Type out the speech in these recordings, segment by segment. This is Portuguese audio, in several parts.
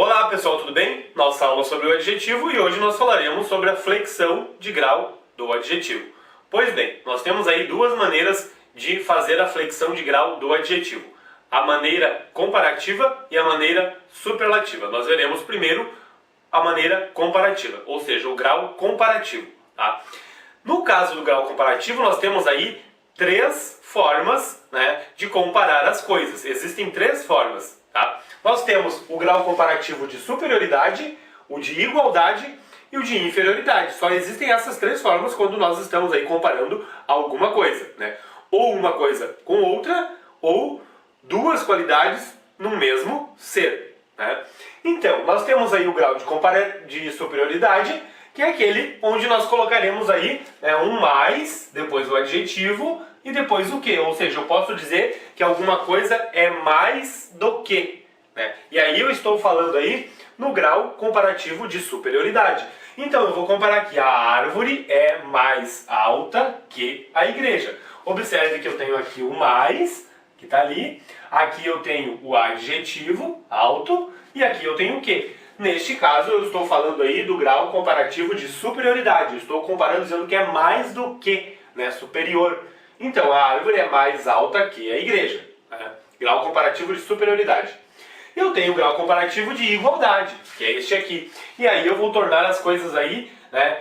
Olá pessoal, tudo bem? Nossa aula sobre o adjetivo e hoje nós falaremos sobre a flexão de grau do adjetivo. Pois bem, nós temos aí duas maneiras de fazer a flexão de grau do adjetivo. A maneira comparativa e a maneira superlativa. Nós veremos primeiro a maneira comparativa, ou seja, o grau comparativo. Tá? No caso do grau comparativo, nós temos aí três formas, de comparar as coisas. Existem três formas. Tá? Nós temos o grau comparativo de superioridade, o de igualdade e o de inferioridade. Só existem essas três formas quando nós estamos aí comparando alguma coisa. Ou uma coisa com outra, ou duas qualidades no mesmo ser. Então, nós temos aí o grau de superioridade, que é aquele onde nós colocaremos aí um mais, depois o adjetivo e depois o que. Ou seja, eu posso dizer que alguma coisa é mais do que. E aí eu estou falando aí no grau comparativo de superioridade. Então eu vou comparar aqui, a árvore é mais alta que a igreja. Observe que eu tenho aqui o mais, que está ali. Aqui eu tenho o adjetivo, alto, e aqui eu tenho o que. Neste caso eu estou falando aí do grau comparativo de superioridade. Eu estou comparando dizendo que é mais do que, superior. Então a árvore é mais alta que a igreja. Grau comparativo de superioridade. Eu tenho o grau comparativo de igualdade, que é este aqui. E aí eu vou tornar as coisas aí,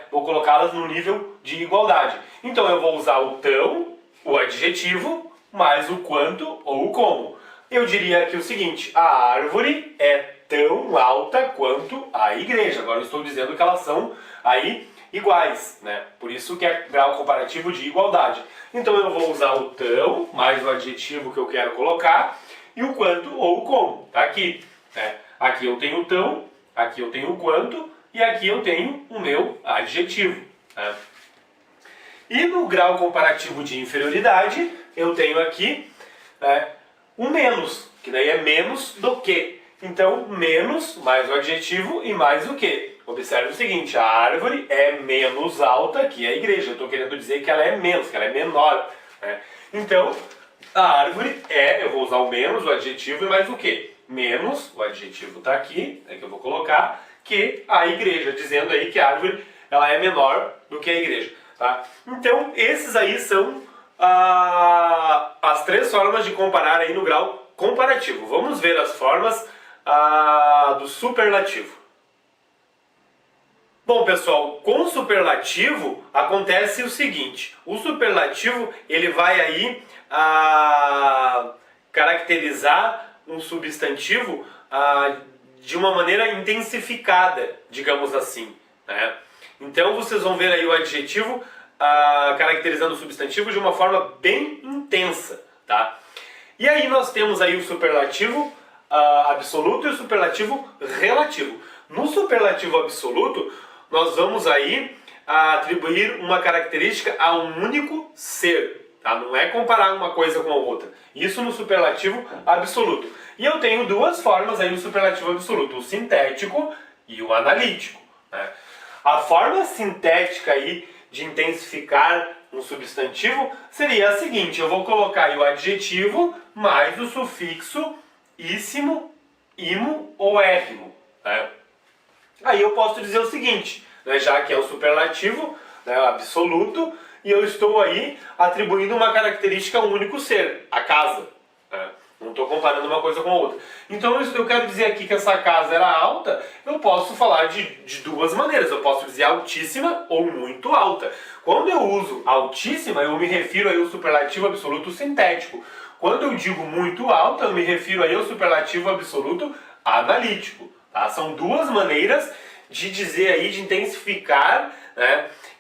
vou colocá-las no nível de igualdade. Então eu vou usar o tão, o adjetivo, mais o quanto ou o como. Eu diria aqui o seguinte, a árvore é tão alta quanto a igreja. Agora eu estou dizendo que elas são aí iguais, Por isso que é grau comparativo de igualdade. Então eu vou usar o tão, mais o adjetivo que eu quero colocar, e o quanto ou o como. Tá aqui. Aqui eu tenho o tão, aqui eu tenho o quanto, e aqui eu tenho o meu adjetivo. E no grau comparativo de inferioridade, eu tenho aqui o menos, que daí é menos do que. Então, menos mais o adjetivo e mais o que. Observe o seguinte, a árvore é menos alta que a igreja. Eu estou querendo dizer que ela é menos, que ela é menor. Então, a árvore eu vou usar o menos, o adjetivo e mais o que? Menos, o adjetivo está aqui, que eu vou colocar, que a igreja, dizendo aí que a árvore ela é menor do que a igreja. Tá? Então, esses aí são as três formas de comparar aí no grau comparativo. Vamos ver as formas do superlativo. Bom, pessoal, com o superlativo acontece o seguinte. O superlativo ele vai aí caracterizar um substantivo de uma maneira intensificada, digamos assim. Então vocês vão ver aí o adjetivo caracterizando o substantivo de uma forma bem intensa. Tá? E aí nós temos aí o superlativo absoluto e o superlativo relativo. No superlativo absoluto, nós vamos aí atribuir uma característica a um único ser. Tá? Não é comparar uma coisa com a outra. Isso no superlativo absoluto. E eu tenho duas formas aí no superlativo absoluto, o sintético e o analítico. A forma sintética aí de intensificar um substantivo seria a seguinte, eu vou colocar aí o adjetivo mais o sufixo íssimo, imo ou érrimo. Aí eu posso dizer o seguinte, já que é o superlativo absoluto, e eu estou aí atribuindo uma característica a um único ser, a casa. Não estou comparando uma coisa com a outra. Então eu quero dizer aqui que essa casa era alta, eu posso falar de duas maneiras. Eu posso dizer altíssima ou muito alta. Quando eu uso altíssima, eu me refiro aí ao superlativo absoluto sintético. Quando eu digo muito alta, eu me refiro aí ao superlativo absoluto analítico. Tá? São duas maneiras de dizer aí, de intensificar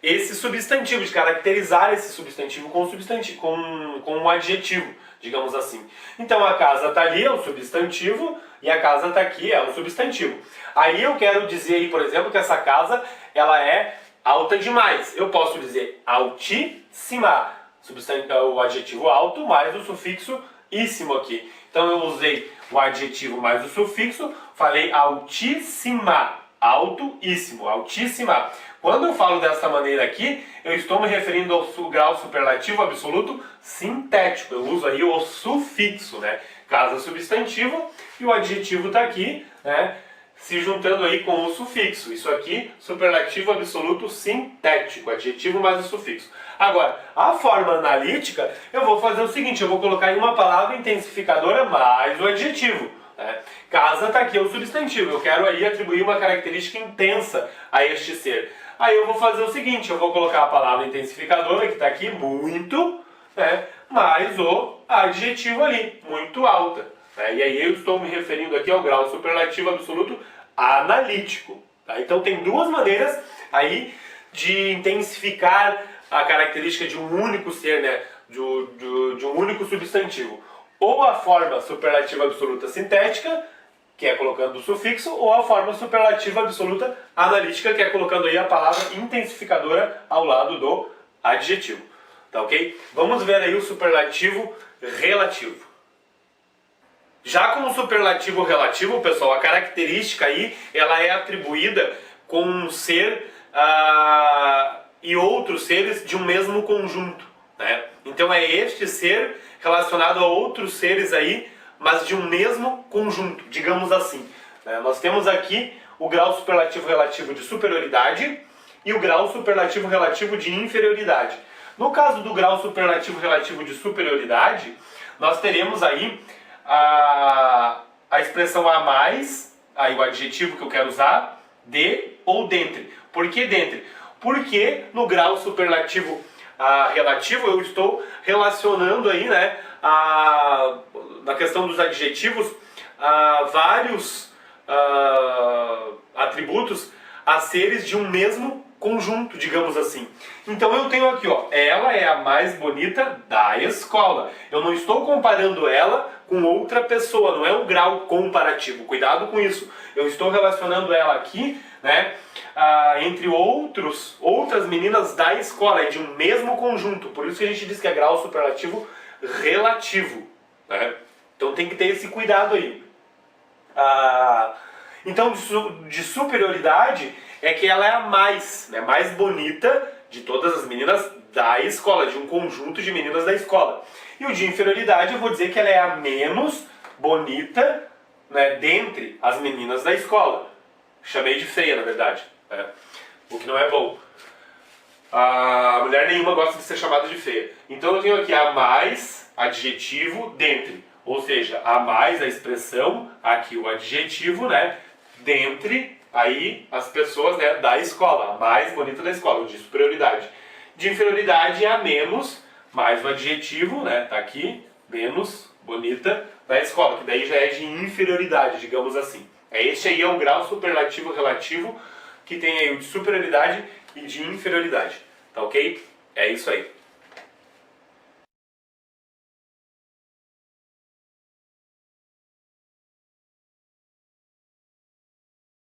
esse substantivo, de caracterizar esse substantivo com um adjetivo, digamos assim. Então a casa está ali, é um substantivo, e a casa está aqui, é um substantivo. Aí eu quero dizer aí, por exemplo, que essa casa ela é alta demais. Eu posso dizer altíssima, o adjetivo alto mais o sufixo íssimo aqui. Então eu usei o adjetivo mais o sufixo, falei altíssima, altíssimo, altíssima. Quando eu falo dessa maneira aqui, eu estou me referindo ao grau superlativo absoluto sintético. Eu uso aí o sufixo, casa substantivo, e o adjetivo está aqui, se juntando aí com o sufixo. Isso aqui, superlativo absoluto sintético, adjetivo mais o sufixo. Agora, a forma analítica, eu vou fazer o seguinte, eu vou colocar em uma palavra intensificadora mais o adjetivo. Né? Casa está aqui, é o substantivo, eu quero aí atribuir uma característica intensa a este ser. Aí eu vou fazer o seguinte, eu vou colocar a palavra intensificadora, que está aqui, muito, né? Mais o adjetivo ali, muito alta. Né? E aí eu estou me referindo aqui ao grau superlativo absoluto analítico. Tá? Então tem duas maneiras aí de intensificar a característica de um único ser, né? de um único substantivo. Ou a forma superlativa absoluta sintética, que é colocando o sufixo, ou a forma superlativa absoluta analítica, que é colocando aí a palavra intensificadora ao lado do adjetivo. Tá ok? Vamos ver aí o superlativo relativo. Já com o superlativo relativo, pessoal, a característica aí, ela é atribuída com um ser e outros seres de um mesmo conjunto. Né? Então é este ser relacionado a outros seres aí, mas de um mesmo conjunto, digamos assim. Né? Nós temos aqui o grau superlativo relativo de superioridade e o grau superlativo relativo de inferioridade. No caso do grau superlativo relativo de superioridade, nós teremos aí a expressão a mais, aí o adjetivo que eu quero usar, de ou dentre. Por que dentre? Porque no grau superlativo relativo eu estou relacionando aí, né, na questão dos adjetivos, vários atributos a seres de um mesmo conjunto, digamos assim. Então eu tenho aqui, ó, ela é a mais bonita da escola. Eu não estou comparando ela com outra pessoa, não é um grau comparativo. Cuidado com isso. Eu estou relacionando ela aqui, né, entre outras meninas da escola, é de um mesmo conjunto. Por isso que a gente diz que é grau superlativo relativo. Né? Então tem que ter esse cuidado aí. Então de superioridade é que ela é a mais, né, mais bonita de todas as meninas da escola, de um conjunto de meninas da escola. E o de inferioridade eu vou dizer que ela é a menos bonita, né, dentre as meninas da escola. Chamei de feia, na verdade, né? O que não é bom. A mulher nenhuma gosta de ser chamada de feia. Então eu tenho aqui a mais, adjetivo, dentre. Ou seja, a mais, a expressão, aqui o adjetivo, né, dentre aí as pessoas, né, da escola, a mais bonita da escola, de superioridade. De inferioridade é a menos, mais o adjetivo, né, tá aqui, menos bonita da escola, que daí já é de inferioridade, digamos assim. Este aí é o grau superlativo relativo, que tem aí o de superioridade e de inferioridade, tá ok? É isso aí.